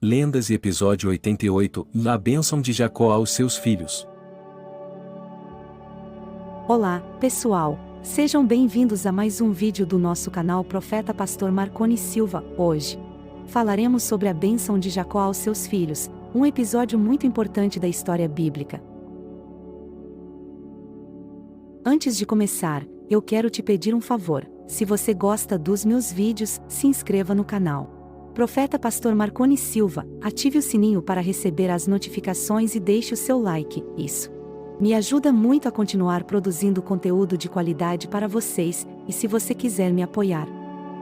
Lendas e episódio 88, a bênção de Jacó aos seus filhos. Olá, pessoal! Sejam bem-vindos a mais um vídeo do nosso canal Profeta Pastor Marconi Silva. Hoje falaremos sobre a bênção de Jacó aos seus filhos, um episódio muito importante da história bíblica. Antes de começar, eu quero te pedir um favor. Se você gosta dos meus vídeos, se inscreva no canal Profeta Pastor Marconi Silva, ative o sininho para receber as notificações e deixe o seu like. Isso me ajuda muito a continuar produzindo conteúdo de qualidade para vocês, e se você quiser me apoiar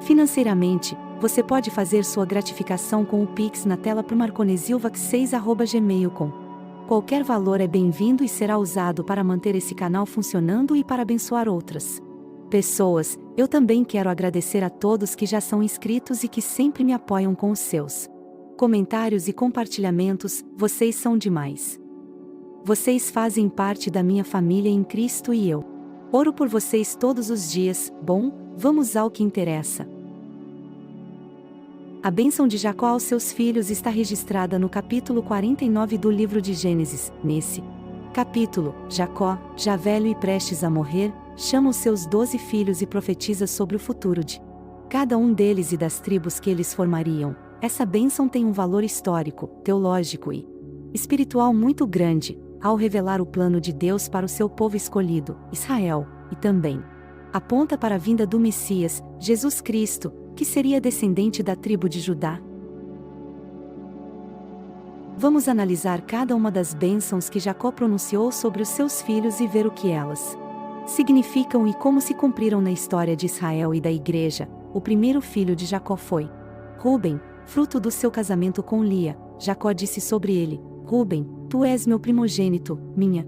financeiramente, você pode fazer sua gratificação com o Pix na tela para marconesilva6@gmail.com. Qualquer valor é bem-vindo e será usado para manter esse canal funcionando e para abençoar outras pessoas. Eu também quero agradecer a todos que já são inscritos e que sempre me apoiam com os seus comentários e compartilhamentos. Vocês são demais. Vocês fazem parte da minha família em Cristo e eu oro por vocês todos os dias. Bom, vamos ao que interessa. A bênção de Jacó aos seus filhos está registrada no capítulo 49 do livro de Gênesis. Nesse capítulo, Jacó, já velho e prestes a morrer, chama os seus 12 filhos e profetiza sobre o futuro de cada um deles e das tribos que eles formariam. Essa bênção tem um valor histórico, teológico e espiritual muito grande, ao revelar o plano de Deus para o seu povo escolhido, Israel, e também aponta para a vinda do Messias, Jesus Cristo, que seria descendente da tribo de Judá. Vamos analisar cada uma das bênçãos que Jacó pronunciou sobre os seus filhos e ver o que elas significam e como se cumpriram na história de Israel e da Igreja. O primeiro filho de Jacó foi Rúben, fruto do seu casamento com Lia. Jacó disse sobre ele: Rúben, tu és meu primogênito, minha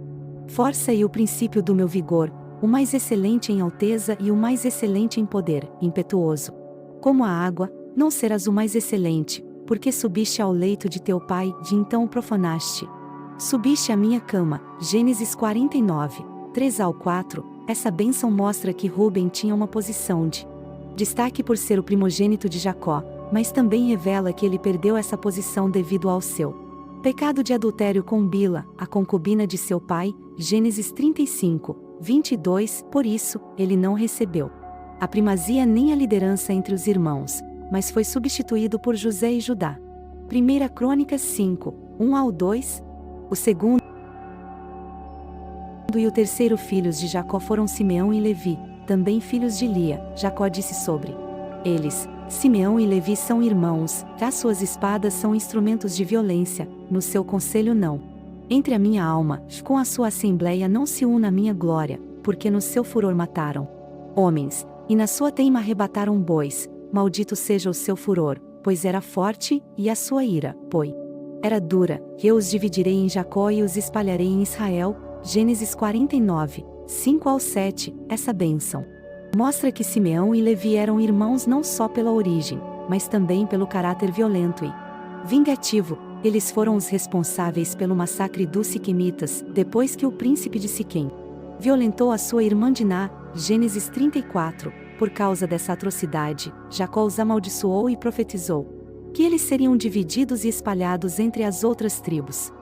força e o princípio do meu vigor, o mais excelente em alteza e o mais excelente em poder, impetuoso como a água. Não serás o mais excelente, porque subiste ao leito de teu pai, de então o profanaste. Subiste à minha cama. Gênesis 49, 3-4. Essa bênção mostra que Rúben tinha uma posição de destaque por ser o primogênito de Jacó, mas também revela que ele perdeu essa posição devido ao seu pecado de adultério com Bila, a concubina de seu pai. Gênesis 35, 22. Por isso, ele não recebeu a primazia nem a liderança entre os irmãos, mas foi substituído por José e Judá. 1 Crônicas 5, 1-2. O segundo e o terceiro filhos de Jacó foram Simeão e Levi, também filhos de Lia. Jacó disse sobre eles: Simeão e Levi são irmãos, as suas espadas são instrumentos de violência, no seu conselho não entre a minha alma, com a sua assembleia não se una a minha glória, porque no seu furor mataram homens, e na sua teima arrebataram bois. Maldito seja o seu furor, pois era forte, e a sua ira, pois era dura. Eu os dividirei em Jacó e os espalharei em Israel. Gênesis 49, 5-7. Essa bênção mostra que Simeão e Levi eram irmãos não só pela origem, mas também pelo caráter violento e vingativo. Eles foram os responsáveis pelo massacre dos siquemitas, depois que o príncipe de Siquém violentou a sua irmã Diná. Gênesis 34. Por causa dessa atrocidade, Jacó os amaldiçoou e profetizou que eles seriam divididos e espalhados entre as outras tribos.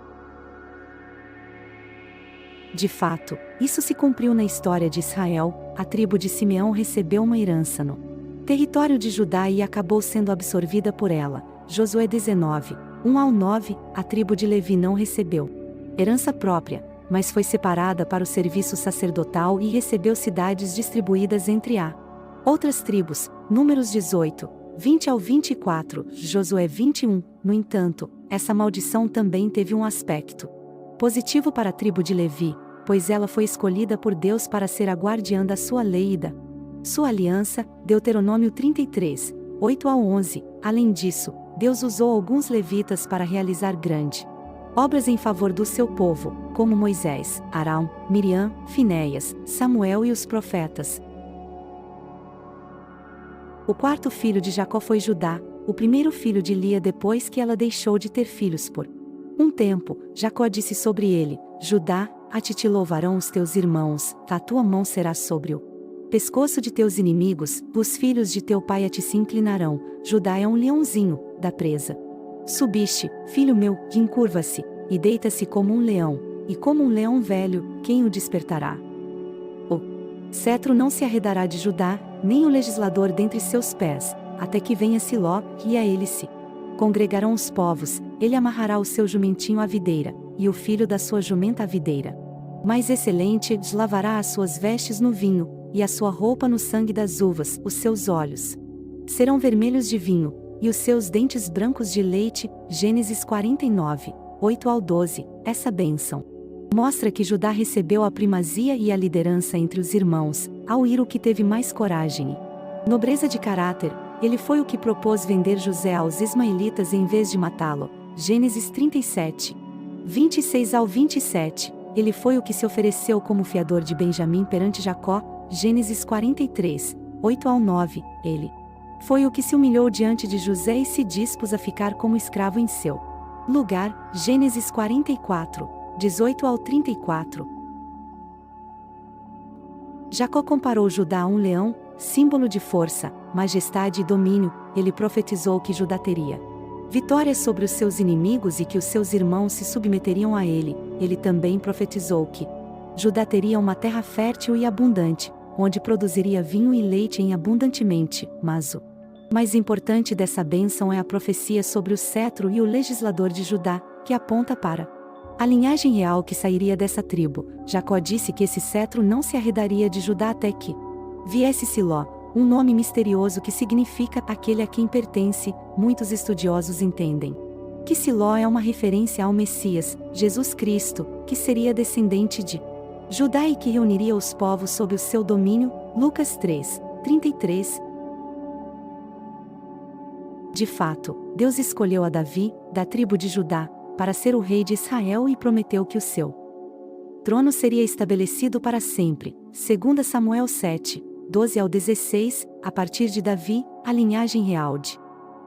De fato, isso se cumpriu na história de Israel. A tribo de Simeão recebeu uma herança no território de Judá e acabou sendo absorvida por ela. Josué 19, 1-9. A tribo de Levi não recebeu herança própria, mas foi separada para o serviço sacerdotal e recebeu cidades distribuídas entre a outras tribos. Números 18, 20-24, Josué 21. No entanto, essa maldição também teve um aspecto positivo para a tribo de Levi, pois ela foi escolhida por Deus para ser a guardiã da sua lei e da sua aliança. Deuteronômio 33, 8-11. Além disso, Deus usou alguns levitas para realizar grandes obras em favor do seu povo, como Moisés, Arão, Miriam, Finéias, Samuel e os profetas. O quarto filho de Jacó foi Judá, o primeiro filho de Lia depois que ela deixou de ter filhos por um tempo. Jacó disse sobre ele: Judá, a ti te louvarão os teus irmãos, a tua mão será sobre o pescoço de teus inimigos, os filhos de teu pai a ti se inclinarão. Judá é um leãozinho, da presa Subiste, filho meu, e encurva-se, e deita-se como um leão, e como um leão velho, quem o despertará? O cetro não se arredará de Judá, nem o legislador dentre seus pés, até que venha Siló, e a ele se congregarão os povos, ele amarrará o seu jumentinho à videira, e o filho da sua jumenta à videira. Mais excelente, lavará as suas vestes no vinho, e a sua roupa no sangue das uvas, os seus olhos serão vermelhos de vinho, e os seus dentes brancos de leite. Gênesis 49, 8-12. Essa bênção mostra que Judá recebeu a primazia e a liderança entre os irmãos, ao ir o que teve mais coragem e nobreza de caráter. Ele foi o que propôs vender José aos ismaelitas em vez de matá-lo. Gênesis 37, 26-27. Ele foi o que se ofereceu como fiador de Benjamim perante Jacó. Gênesis 43, 8-9. Ele foi o que se humilhou diante de José e se dispôs a ficar como escravo em seu lugar. Gênesis 44, 18-34. Jacó comparou Judá a um leão, símbolo de força, majestade e domínio. Ele profetizou que Judá teria vitória sobre os seus inimigos e que os seus irmãos se submeteriam a ele. Ele também profetizou que Judá teria uma terra fértil e abundante, onde produziria vinho e leite em abundantemente. Mas o mais importante dessa bênção é a profecia sobre o cetro e o legislador de Judá, que aponta para a linhagem real que sairia dessa tribo. Jacó disse que esse cetro não se arredaria de Judá até que viesse Siló, um nome misterioso que significa aquele a quem pertence. Muitos estudiosos entendem que Siló é uma referência ao Messias, Jesus Cristo, que seria descendente de Judá e que reuniria os povos sob o seu domínio. Lucas 3, 33. De fato, Deus escolheu a Davi, da tribo de Judá, para ser o rei de Israel e prometeu que o seu trono seria estabelecido para sempre. 2 Samuel 7, 12-16. A partir de Davi, a linhagem real de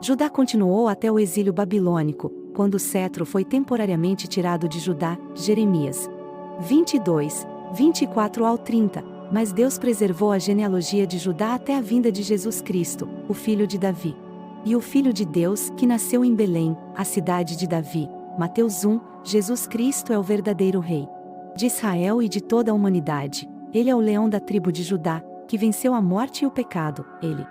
Judá continuou até o exílio babilônico, quando o cetro foi temporariamente tirado de Judá. Jeremias 22, 24-30. Mas Deus preservou a genealogia de Judá até a vinda de Jesus Cristo, o filho de Davi e o Filho de Deus, que nasceu em Belém, a cidade de Davi. Mateus 1. Jesus Cristo é o verdadeiro Rei de Israel e de toda a humanidade. Ele é o leão da tribo de Judá, que venceu a morte e o pecado. Ele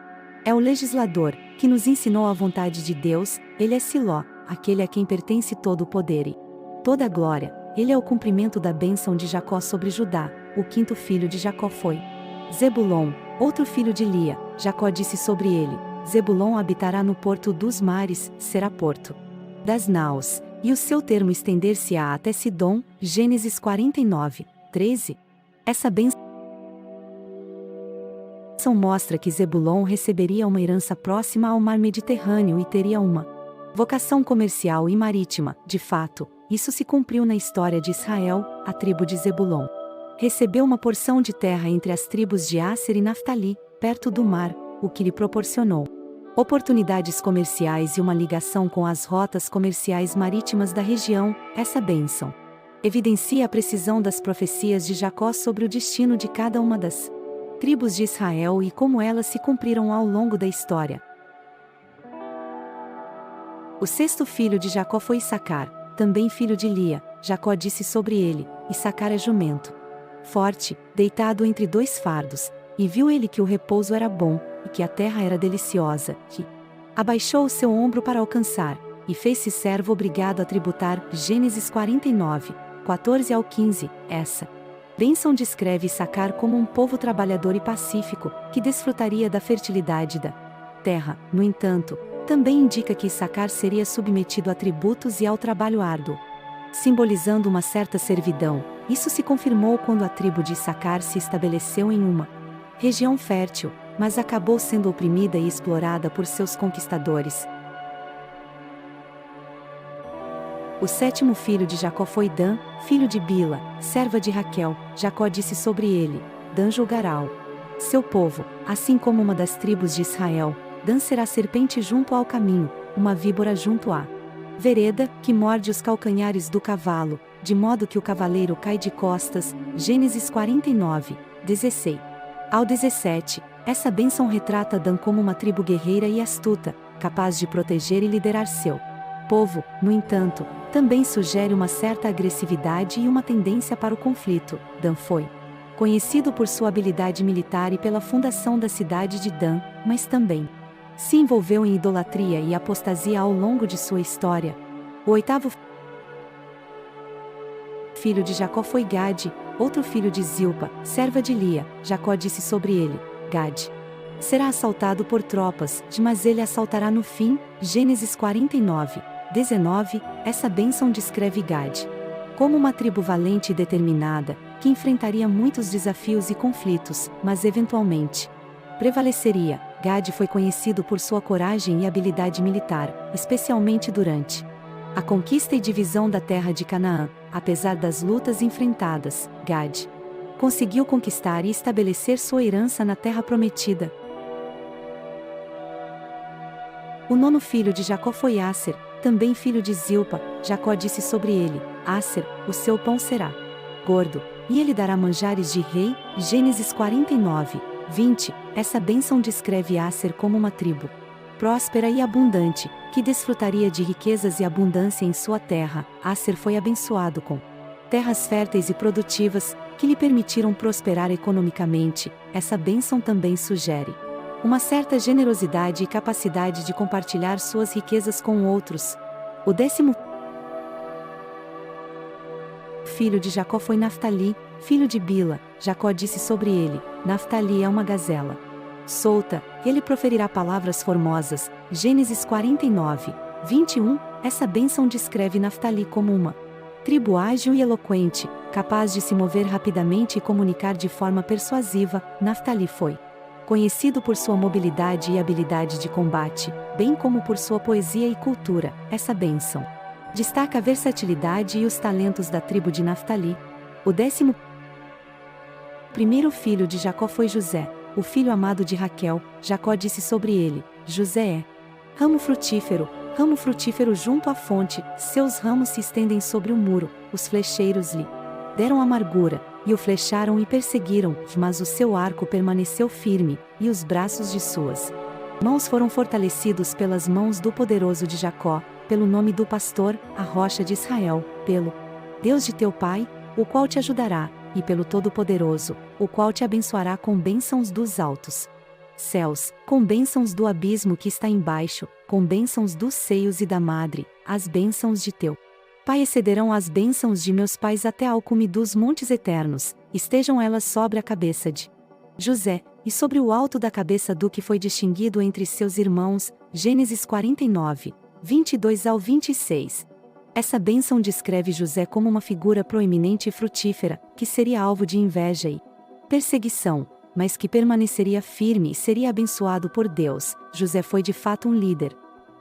é o legislador, que nos ensinou a vontade de Deus. Ele é Siló, aquele a quem pertence todo o poder e toda a glória. Ele é o cumprimento da bênção de Jacó sobre Judá. O quinto filho de Jacó foi Zebulon, outro filho de Lia. Jacó disse sobre ele: Zebulon habitará no porto dos mares, será porto das naus, e o seu termo estender-se-á até Sidom. Gênesis 49, 13. Essa bênção mostra que Zebulon receberia uma herança próxima ao mar Mediterrâneo e teria uma vocação comercial e marítima. De fato, isso se cumpriu na história de Israel. A tribo de Zebulon recebeu uma porção de terra entre as tribos de Asser e Naftali, perto do mar, o que lhe proporcionou oportunidades comerciais e uma ligação com as rotas comerciais marítimas da região. Essa bênção evidencia a precisão das profecias de Jacó sobre o destino de cada uma das tribos de Israel e como elas se cumpriram ao longo da história. O sexto filho de Jacó foi Issacar, também filho de Lia. Jacó disse sobre ele: Issacar é jumento forte, deitado entre dois fardos, e viu ele que o repouso era bom, e que a terra era deliciosa, e abaixou o seu ombro para alcançar, e fez-se servo obrigado a tributar. Gênesis 49, 14-15. Essa bênção descreve Issacar como um povo trabalhador e pacífico, que desfrutaria da fertilidade da terra. No entanto, também indica que Issacar seria submetido a tributos e ao trabalho árduo, simbolizando uma certa servidão. Isso se confirmou quando a tribo de Issacar se estabeleceu em uma região fértil, mas acabou sendo oprimida e explorada por seus conquistadores. O sétimo filho de Jacó foi Dan, filho de Bila, serva de Raquel. Jacó disse sobre ele: Dan julgará seu povo, assim como uma das tribos de Israel. Dan será serpente junto ao caminho, uma víbora junto à vereda, que morde os calcanhares do cavalo, de modo que o cavaleiro cai de costas. Gênesis 49, 16-17. Essa bênção retrata Dan como uma tribo guerreira e astuta, capaz de proteger e liderar seu Povo, no entanto, também sugere uma certa agressividade e uma tendência para o conflito. Dan foi conhecido por sua habilidade militar e pela fundação da cidade de Dan, mas também se envolveu em idolatria e apostasia ao longo de sua história. O oitavo filho de Jacó foi Gade, outro filho de Zilpa, serva de Lia. Jacó disse sobre ele: Gade será assaltado por tropas, mas ele assaltará no fim. Gênesis 49, 19. Essa bênção descreve Gade como uma tribo valente e determinada, que enfrentaria muitos desafios e conflitos, mas eventualmente prevaleceria. Gade foi conhecido por sua coragem e habilidade militar, especialmente durante a conquista e divisão da terra de Canaã. Apesar das lutas enfrentadas, Gade conseguiu conquistar e estabelecer sua herança na terra prometida. O nono filho de Jacó foi Aser, também filho de Zilpa. Jacó disse sobre ele: Aser, o seu pão será gordo, e ele dará manjares de rei. Gênesis 49, 20. Essa bênção descreve Aser como uma tribo próspera e abundante, que desfrutaria de riquezas e abundância em sua terra. Aser foi abençoado com terras férteis e produtivas, que lhe permitiram prosperar economicamente. Essa bênção também sugere uma certa generosidade e capacidade de compartilhar suas riquezas com outros. O 10º filho de Jacó foi Naftali, filho de Bila. Jacó disse sobre ele: Naftali é uma gazela solta, ele proferirá palavras formosas. Gênesis 49, 21. Essa bênção descreve Naftali como uma tribo ágil e eloquente, capaz de se mover rapidamente e comunicar de forma persuasiva. Naftali foi conhecido por sua mobilidade e habilidade de combate, bem como por sua poesia e cultura. Essa bênção destaca a versatilidade e os talentos da tribo de Naftali. O 11º filho de Jacó foi José, o filho amado de Raquel. Jacó disse sobre ele: José é ramo frutífero junto à fonte, seus ramos se estendem sobre o muro, os flecheiros lhe deram amargura, e o flecharam e perseguiram, mas o seu arco permaneceu firme, e os braços de suas mãos foram fortalecidos pelas mãos do poderoso de Jacó, pelo nome do pastor, a rocha de Israel, pelo Deus de teu pai, o qual te ajudará, e pelo Todo-Poderoso, o qual te abençoará com bênçãos dos altos céus, com bênçãos do abismo que está embaixo, com bênçãos dos seios e da madre. As bênçãos de teu pai excederão as bênçãos de meus pais até ao cume dos montes eternos, estejam elas sobre a cabeça de José, e sobre o alto da cabeça do que foi distinguido entre seus irmãos. Gênesis 49, 22 ao 26. Essa bênção descreve José como uma figura proeminente e frutífera, que seria alvo de inveja e perseguição, mas que permaneceria firme e seria abençoado por Deus. José foi de fato um líder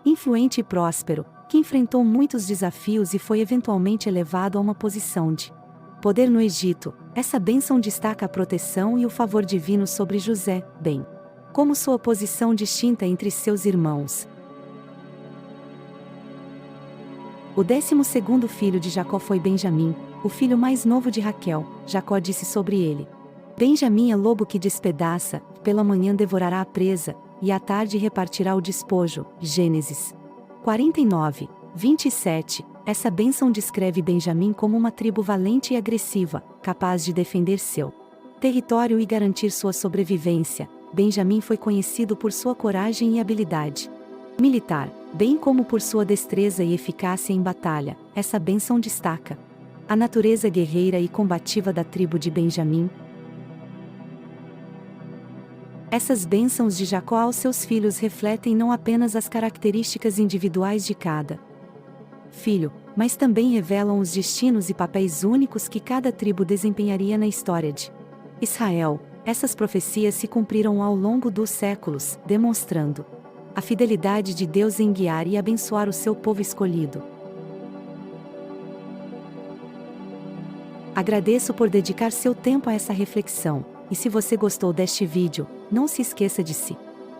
influente e próspero, que enfrentou muitos desafios e foi eventualmente elevado a uma posição de poder no Egito. Essa bênção destaca a proteção e o favor divino sobre José, bem como sua posição distinta entre seus irmãos. O 12º filho de Jacó foi Benjamim, o filho mais novo de Raquel. Jacó disse sobre ele: Benjamim é lobo que despedaça, pela manhã devorará a presa, e à tarde repartirá o despojo. Gênesis 49, 27. Essa bênção descreve Benjamim como uma tribo valente e agressiva, capaz de defender seu território e garantir sua sobrevivência. Benjamim foi conhecido por sua coragem e habilidade militar, bem como por sua destreza e eficácia em batalha. Essa bênção destaca a natureza guerreira e combativa da tribo de Benjamim. Essas bênçãos de Jacó aos seus filhos refletem não apenas as características individuais de cada filho, mas também revelam os destinos e papéis únicos que cada tribo desempenharia na história de Israel. Essas profecias se cumpriram ao longo dos séculos, demonstrando a fidelidade de Deus em guiar e abençoar o seu povo escolhido. Agradeço por dedicar seu tempo a essa reflexão, e se você gostou deste vídeo, não se esqueça de se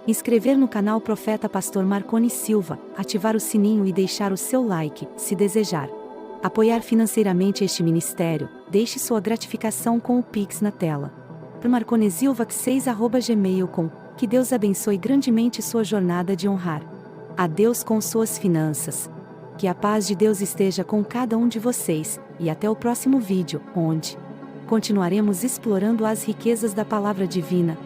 inscrever no canal Profeta Pastor Marconi Silva, ativar o sininho e deixar o seu like. Se desejar apoiar financeiramente este ministério, deixe sua gratificação com o Pix na tela. Para marconesilvac6@gmail.com. Que Deus abençoe grandemente sua jornada de honrar a Deus com suas finanças. Que a paz de Deus esteja com cada um de vocês, e até o próximo vídeo, onde continuaremos explorando as riquezas da palavra divina.